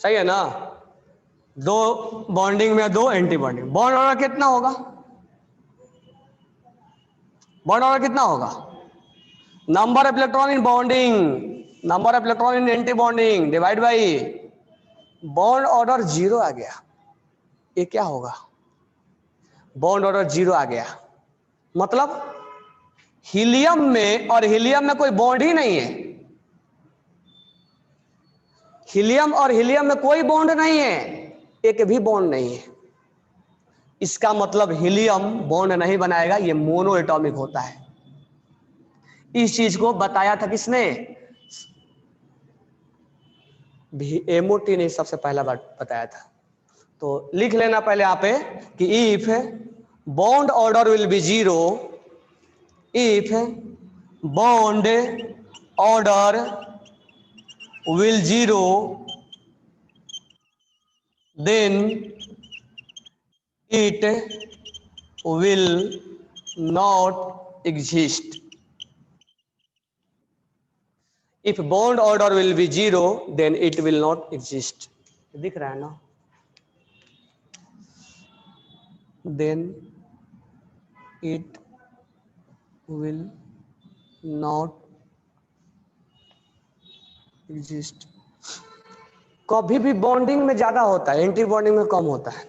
[SPEAKER 1] सही है ना। 2 बॉन्डिंग में 2 एंटी बॉन्डिंग। बॉन्ड ऑर्डर कितना होगा, बॉन्ड ऑर्डर कितना होगा, number of electron in bonding number of electron in anti bonding divide by bond order 0 आ गया। ये क्या होगा? बॉन्ड ऑर्डर 0 आ गया, मतलब हीलियम में और हीलियम में कोई बॉन्ड ही नहीं है। हीलियम और हीलियम में कोई बॉन्ड नहीं है, एक भी बॉन्ड नहीं है। इसका मतलब हीलियम बॉन्ड नहीं बनाएगा, ये मोनो एटॉमिक होता है। इस चीज को बताया था किसने? एमओटी ने सबसे पहला बार बताया था। तो लिख लेना पहले यहाँ पे कि if bond order will be 0, if bond order will 0, then it will not exist. If bond order will be 0, then it will not exist. दिख रहा है ना? Then it will not exist. कभी भी बॉन्डिंग में ज्यादा होता है, एंटी बॉन्डिंग में कम होता है।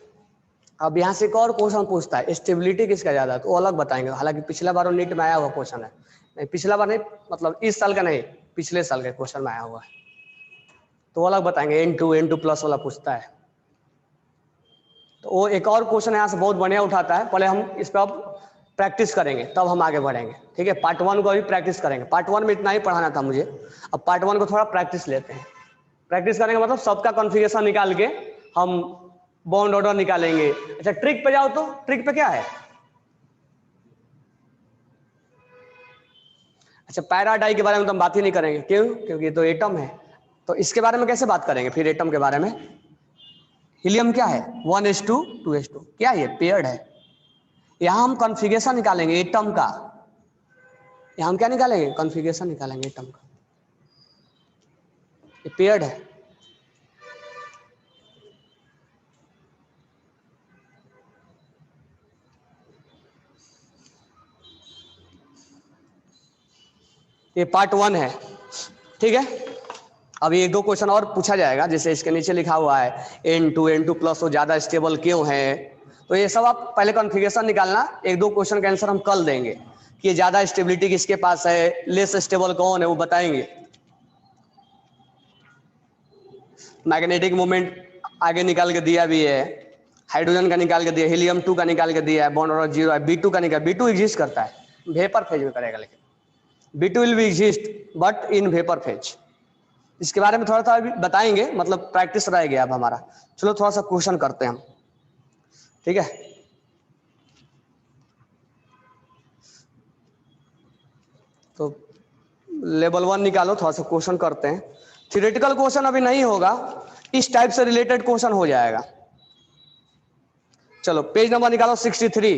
[SPEAKER 1] अब यहाँ से एक और क्वेश्चन पूछता है, स्टेबिलिटी किसका ज्यादा है, तो अलग बताएंगे। हालांकि पिछला बार नीट में आया हुआ क्वेश्चन है, नहीं पिछला बार नहीं, मतलब इस साल का नहीं, पिछले साल के क्वेश्चन में आया हुआ है, तो अलग बताएंगे। N2 प्लस वाला पूछता है, तो वो एक और क्वेश्चन यहाँ से बहुत बढ़िया उठाता है। पहले हम इस पर अब प्रैक्टिस करेंगे, तब हम आगे बढ़ेंगे। ठीक है, पार्ट 1 को अभी प्रैक्टिस करेंगे। पार्ट 1 में इतना ही पढ़ाना था मुझे, अब पार्ट 1 को थोड़ा प्रैक्टिस लेते हैं। प्रैक्टिस करेंगे मतलब सबका कॉन्फ़िगरेशन निकाल के हम बॉन्ड ऑर्डर निकालेंगे। अच्छा ट्रिक पे जाओ, तो ट्रिक पे क्या है? अच्छा पैरा डाई के बारे में तो हम बात ही नहीं करेंगे, क्यों? क्योंकि ये तो एटम है, तो इसके बारे में कैसे बात करेंगे फिर एटम के बारे में? हीलियम क्या है? 1s2 2s2, क्या ये पेयर्ड है। यहां हम कॉन्फ़िगरेशन निकालेंगे एटम का, यहां हम क्या निकालेंगे? कॉन्फ़िगरेशन निकालेंगे एटम का। ये पेयर्ड है, ये पार्ट 1 है। ठीक है, अब ये 2 क्वेश्चन और पूछा जाएगा, जैसे इसके नीचे लिखा हुआ है N2 प्लस वो ज्यादा स्टेबल क्यों है। तो ये सब आप पहले कॉन्फ़िगरेशन निकालना, 1-2 क्वेश्चन का आंसर हम कल देंगे कि ज्यादा स्टेबिलिटी किसके पास है, लेस स्टेबल कौन है, वो बताएंगे। मैग्नेटिक मोमेंट आगे निकाल के दिया भी है, हाइड्रोजन का निकाल के दिया, हीलियम 2 का निकाल के दिया है, बॉन्ड ऑर्डर 0 है, B2 का निकाल, B2 एग्जिस्ट करता है, वेपर फेज में करेगा, लेकिन B2 will be exist but in vapour phase. इसके बारे में थोड़ा सा भी बताएंगे, मतलब प्रैक्टिस रह गया अब हमारा। चलो थोड़ा सा क्वेश्चन करते हैं हम, ठीक है। तो लेवल 1 निकालो, थोड़ा सा क्वेश्चन करते हैं। थ्योरेटिकल क्वेश्चन अभी नहीं होगा, इस टाइप से रिलेटेड क्वेश्चन हो जाएगा। चलो पेज नंबर निकालो 63,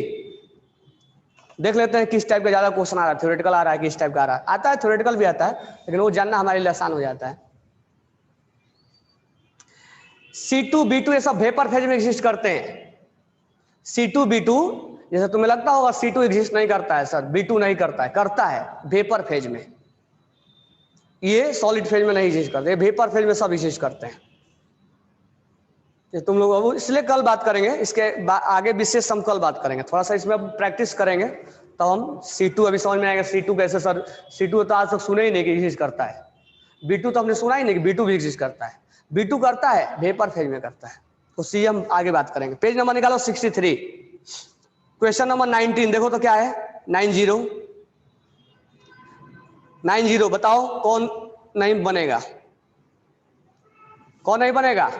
[SPEAKER 1] देख लेते हैं किस टाइप का ज्यादा क्वेश्चन आ रहा है, थ्योरेटिकल आ रहा है किस टाइप का आ रहा है। आता है थ्योरेटिकल भी आता है, लेकिन वो जानना हमारे लिए आसान हो जाता है। C2 B2 ये सब वेपर फेज में एग्जिस्ट करते हैं। C2 B2, जैसे तुम्हें लगता होगा C2 एग्जिस्ट नहीं करता है सर, B2 नहीं करता है, करता है वेपर फेज में। ये सॉलिड फेज में नहीं एग्जिस्ट करते, वेपर फेज में सब एग्जिस्ट करते हैं। ये तुम लोग अब इसलिए कल बात करेंगे, इसके आगे विशेष हम कल बात करेंगे। थोड़ा सा इसमें प्रैक्टिस करेंगे तो हम C2 अभी समझ में आएगा। C2 कैसे सर, C2 तो आज तक सुने ही नहीं कि एग्जिस्ट करता है। B2 तो हमने सुना ही नहीं कि B2 भी एग्जिस्ट करता है। B2 करता है, वेपर फेज में करता है। तो C हम आगे बात करेंगे। पेज नंबर निकालो 63, क्वेश्चन नंबर 19 देखो तो क्या है, 90 बताओ कौन नहीं बनेगा, कौन नहीं बनेगा?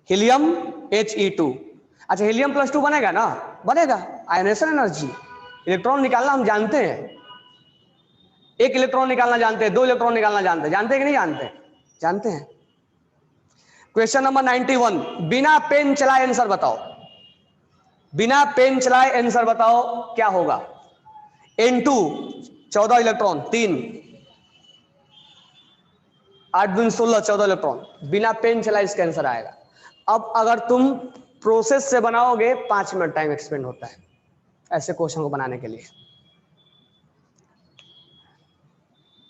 [SPEAKER 1] Helium He2। अच्छा हीलियम +2 बनेगा ना? बनेगा, आयनेशन एनर्जी, इलेक्ट्रॉन निकालना हम जानते हैं। 1 इलेक्ट्रॉन निकालना जानते हैं, 2 इलेक्ट्रॉन निकालना जानते हैं, जानते हैं कि नहीं जानते? जानते हैं। क्वेश्चन नंबर 91, बिना पेन चलाए आंसर बताओ, बिना पेन चलाए आंसर बताओ क्या होगा? N2 14 इलेक्ट्रॉन, 3 8 दूनी 16 14 इलेक्ट्रॉन, बिना पेन चलाए इसका आंसर आएगा। अब अगर तुम प्रोसेस से बनाओगे 5 मिनट टाइम एक्सपेंड होता है ऐसे क्वेश्चन को बनाने के लिए।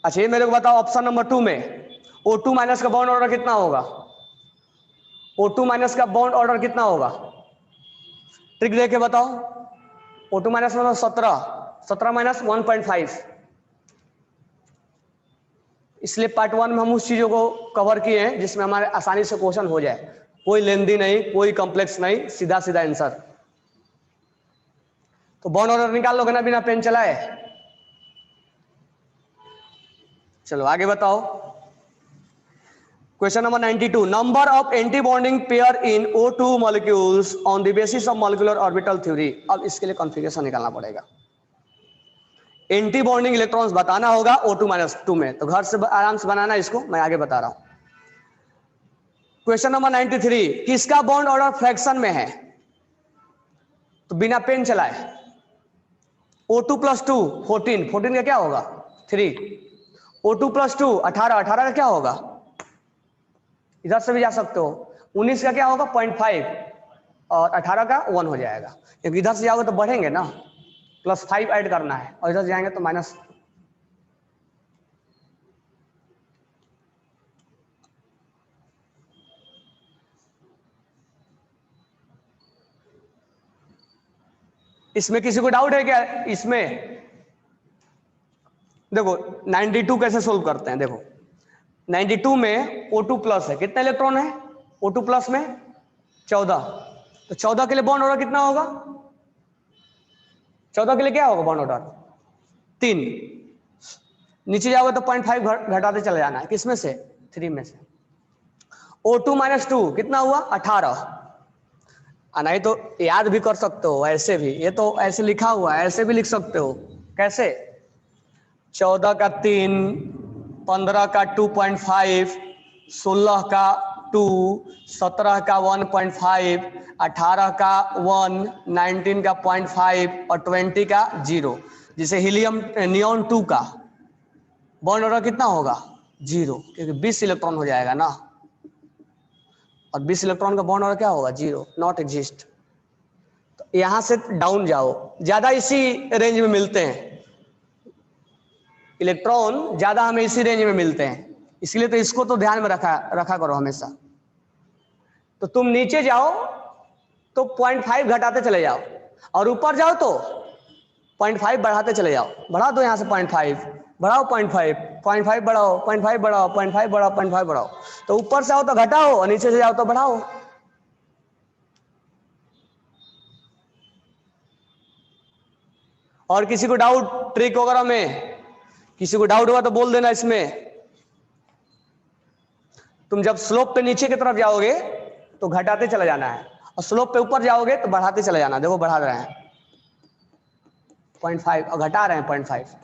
[SPEAKER 1] अच्छा ये मेरे को बताओ ऑप्शन नंबर 2 में O2 माइनस का बॉन्ड ऑर्डर कितना होगा? O2 माइनस का बॉन्ड ऑर्डर कितना होगा? ट्रिक दे के बताओ। O2 माइनस मतलब 17 माइनस 1.5। इसलिए पार्ट 1 में हम उस चीजों को कवर किए हैं जिसमें हमारे आसानी से क्वेश्चन हो जाए, कोई लेंदी नहीं, कोई कॉम्प्लेक्स नहीं, सीधा सीधा आंसर। तो बॉन्ड ऑर्डर निकाल लोगे ना बिना पेन चलाए? चलो आगे बताओ। Question number 92, number of anti bonding pair in O2 molecules on the basis of molecular orbital theory. अब इसके लिए कॉन्फ़िगरेशन निकालना पड़ेगा। एंटी बॉन्डिंग इलेक्ट्रॉन्स बताना होगा O2 माइनस 2 में, तो घर से आराम से बनाना इसको, मैं आगे बता रहा हूं। क्वेश्चन नंबर 93, किसका बॉन्ड ऑर्डर फ्रैक्शन में है? तो बिना पेन चलाए O2 प्लस 2 14, 14 का क्या होगा? 3। O2 प्लस 2 18, 18 का क्या होगा? इधर से भी जा सकते हो। 19 का क्या होगा? 0.5, और 18 का 1 हो जाएगा, क्योंकि इधर से जाओगे तो बढ़ेंगे ना, +5 ऐड करना है, और इधर से जाएंगे तो माइनस। इसमें किसी को डाउट है क्या? इसमें देखो 92 कैसे सोल्व करते हैं। देखो 92 में O2 प्लस है, कितने इलेक्ट्रॉन है O2 प्लस में? 14। तो 14 के लिए बॉन्ड ऑर्डर कितना होगा? 14 के लिए क्या होगा बॉन्ड ऑर्डर? 3। नीचे जाओगे तो 0.5 घटाते चले जाना है, किसमें से? 3 में से। O2 माइनस 2 कितना हुआ? 18। नहीं तो याद भी कर सकते हो ऐसे भी, ये तो ऐसे लिखा हुआ है, ऐसे भी लिख सकते हो। कैसे? 14 का 3, 15 का 2.5, 16 का 2, 17 का 1.5, 18 का 1, 19 का 0.5 और 20 का 0। जिसे हीलियम नियॉन 2 का बॉन्ड ऑर्डर कितना होगा? 0, क्योंकि 20 इलेक्ट्रॉन हो जाएगा ना, और 20 इलेक्ट्रॉन का बॉन्ड ऑर्डर क्या होगा? 0, नॉट एग्जिस्ट। तो यहां से डाउन जाओ, ज्यादा इसी रेंज में मिलते हैं इलेक्ट्रॉन, ज्यादा हमें इसी रेंज में मिलते हैं, इसलिए तो इसको तो ध्यान में रखा करो हमेशा। तो तुम नीचे जाओ तो 0.5 घटाते चले जाओ, और ऊपर जाओ तो 0.5 बढ़ाते चले जाओ। बढ़ा दो यहां से 0.5, बढ़ाओ 0.5, 0.5 बढ़ाओ, 0.5 बढ़ाओ, 0.5 बढ़ाओ, 0.5 बढ़ाओ। तो ऊपर से आओ तो घटाओ, और नीचे से जाओ तो बढ़ाओ। और किसी को डाउट ट्रिक वगैरह में? किसी को डाउट हुआ तो बोल देना। इसमें तुम जब स्लोप पे नीचे की तरफ जाओगे तो घटाते चला जाना है, और स्लोप पे ऊपर जाओगे तो बढ़ाते चले जाना। देखो बढ़ा रहे हैं 0.5 और घटा रहे हैं 0.5।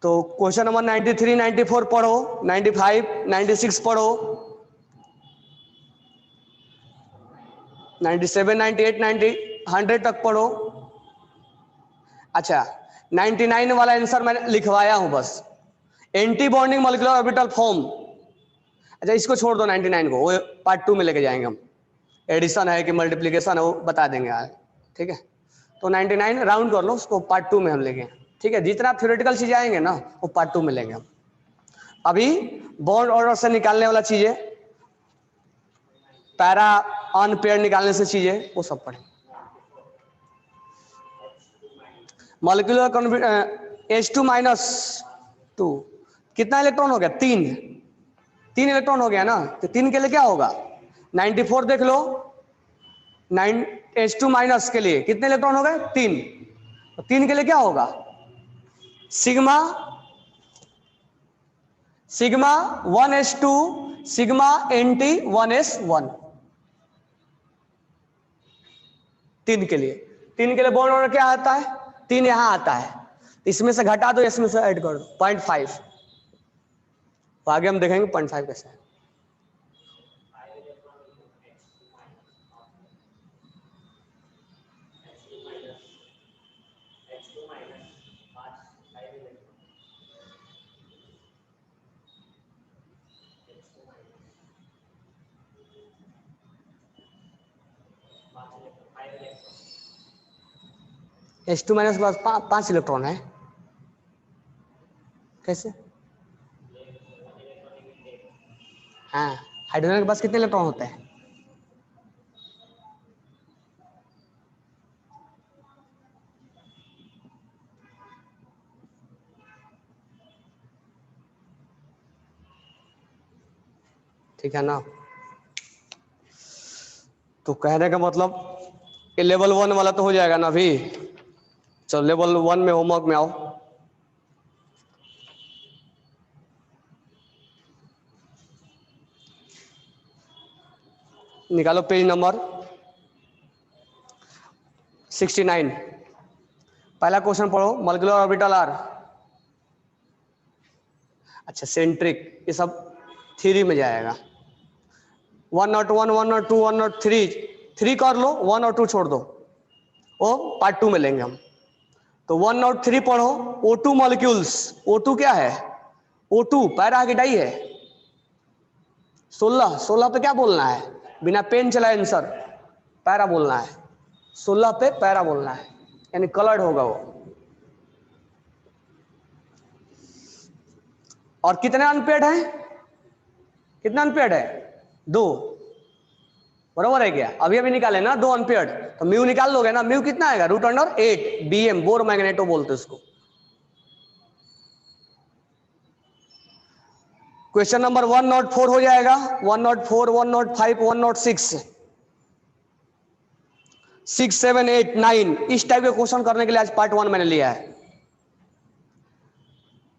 [SPEAKER 1] तो क्वेश्चन नंबर 93, 94 पढ़ो, 95, 96 पढ़ो, 97, 98, 90, 100 तक पढ़ो। अच्छा 99 वाला आंसर मैंने लिखवाया हूं बस, anti bonding molecular orbital form. अच्छा इसको छोड़ दो 99 को, वो पार्ट 2 में लेके जाएंगे हम, एडिशन है कि मल्टीप्लीकेशन है वो बता देंगे आज, ठीक है। तो 99 राउंड कर लो, उसको पार्ट 2 में हम लेंगे, ठीक है। जितना थ्योरेटिकल चीज आएंगे ना वो पार्ट 2 में लेंगे हम। अभी बॉन्ड ऑर्डर से निकालने वाला चीजें, पैरा अनपेयर निकालने से चीजें, वो सब पढ़े। मॉलिक्यूलर H2 माइनस 2 कितना इलेक्ट्रॉन हो गया? 3 इलेक्ट्रॉन हो गया ना, तो 3 के लिए क्या होगा? 94 देख लो, 9 H2 माइनस के लिए कितने इलेक्ट्रॉन हो गए? 3। तो 3 के लिए क्या होगा? Sigma 1s2 sigma NT 1s1। 3 के लिए, 3 के लिए बॉन्ड ऑर्डर क्या आता है? 3 यहां आता है, इसमें से घटा दो, इसमें से ऐड कर दो 0.5। तो आगे हम देखेंगे 0.5 कैसे है। H2 माइनस के पास 5 इलेक्ट्रॉन है। कैसे? हाँ, हाइड्रोजन के पास कितने इलेक्ट्रॉन होते हैं? ठीक है ना? तो कहने का मतलब ये लेवल 1 वाला तो हो जाएगा ना अभी। चलो लेवल 1 में होमवर्क में आओ। निकालो पेज नंबर 69। पहला क्वेश्चन पढ़ो, मॉलिक्यूलर ऑर्बिटल आर। अच्छा, सेंट्रिक, ये सब थ्योरी में जाएगा। 101, 102, 103, 3 कर लो, 1 और 2 छोड़ दो, वो पार्ट 2 में लेंगे हम। तो 103 पढ़ो, O2 मॉलिक्यूल्स। O2 क्या है? O2 पैरा की डाई है। 16 पे क्या बोलना है? बिना पेन चलाए आंसर पैरा बोलना है। 16 पे पैरा बोलना है, यानी कलर्ड होगा वो। और कितने अनपेड हैं? कितना अनपेड है? 2। बरोबर है क्या? अभी अभी निकाले ना 2 अनपेड, तो म्यू निकाल लोगे ना। म्यू कितना आएगा? √8 BM, बोर मैग्नेटो बोलते उसको। क्वेश्चन नंबर 104 हो जाएगा। 104, 105, 106, 6, 7, 8, 9 इस टाइप के क्वेश्चन करने के लिए आज पार्ट 1 मैंने लिया है।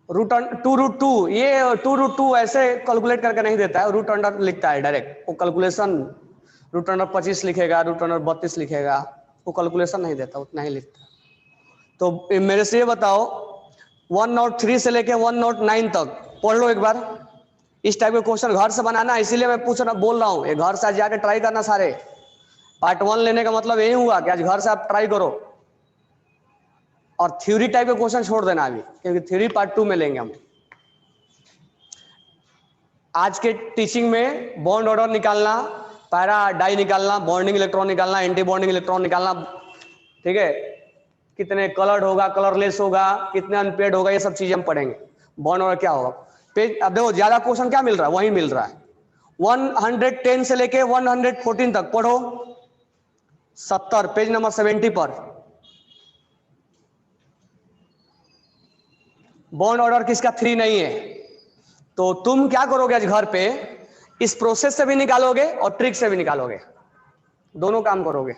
[SPEAKER 1] √2, ये √2 ऐसे कैलकुलेट करके नहीं देता है, रूट अंडर लिखता है डायरेक्ट। वो कैलकुलेशन √25 लिखेगा, √32 लिखेगा, वो कैलकुलेशन नहीं देता, उतना ही लिखता है। तो मेरे से ये बताओ, 103 से लेके 109 तक पढ़ लो एक बार। इस टाइप के क्वेश्चन घर से बनाना, इसीलिए मैं पूछ रहा बोल रहा हूँ, ये घर से आज जाके ट्राई करना सारे। पार्ट 1 लेने का मतलब यही हुआ कि आज घर से आप ट्राई करो, और थ्योरी टाइप के क्वेश्चन छोड़ देना अभी, क्योंकि थ्योरी पार्ट 2 में लेंगे हम। आज के टीचिंग में बॉन्ड ऑर्डर निकालना, पैरा डाई निकालना, बॉन्डिंग इलेक्ट्रॉन निकालना, एंटी बॉन्डिंग इलेक्ट्रॉन निकालना, ठीक है? कितने कलर्ड होगा, कलरलेस होगा, कितने अनपेड होगा, ये सब चीजें हम पढ़ेंगे। बॉन्ड ऑर्डर क्या होगा पेज। अब देखो ज्यादा क्वेश्चन क्या मिल रहा है, वही मिल रहा है। 110 से लेके 114 तक पढ़ो। 70 पेज नंबर 70 पर बॉन्ड ऑर्डर किसका 3 नहीं है। तो तुम क्या करोगे आज घर पे, इस प्रोसेस से भी निकालोगे और ट्रिक से भी निकालोगे, दोनों काम करोगे।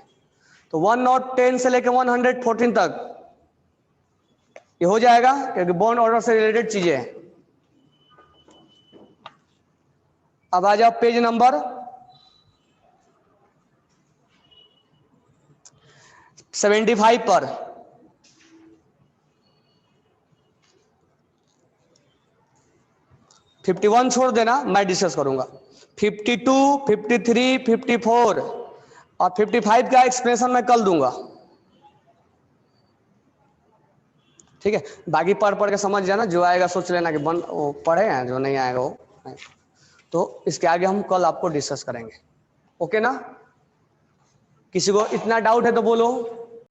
[SPEAKER 1] तो 110 से लेके 114 तक ये हो जाएगा, क्योंकि बॉन्ड ऑर्डर से रिलेटेड चीजें हैं। अब आ जाओ पेज नंबर 75 पर। 51 छोड़ देना, मैं डिस्कस करूंगा। 52, 53, 54 और 55 का एक्सप्रेशन मैं कल दूंगा, ठीक है? बाकी पढ़ पढ़ के समझ जाना, जो आएगा सोच लेना कि वो पढ़े हैं, जो नहीं आएगा वो नहीं। तो इसके आगे हम कल आपको डिस्कस करेंगे, ओके ना? किसी को इतना डाउट है तो बोलो।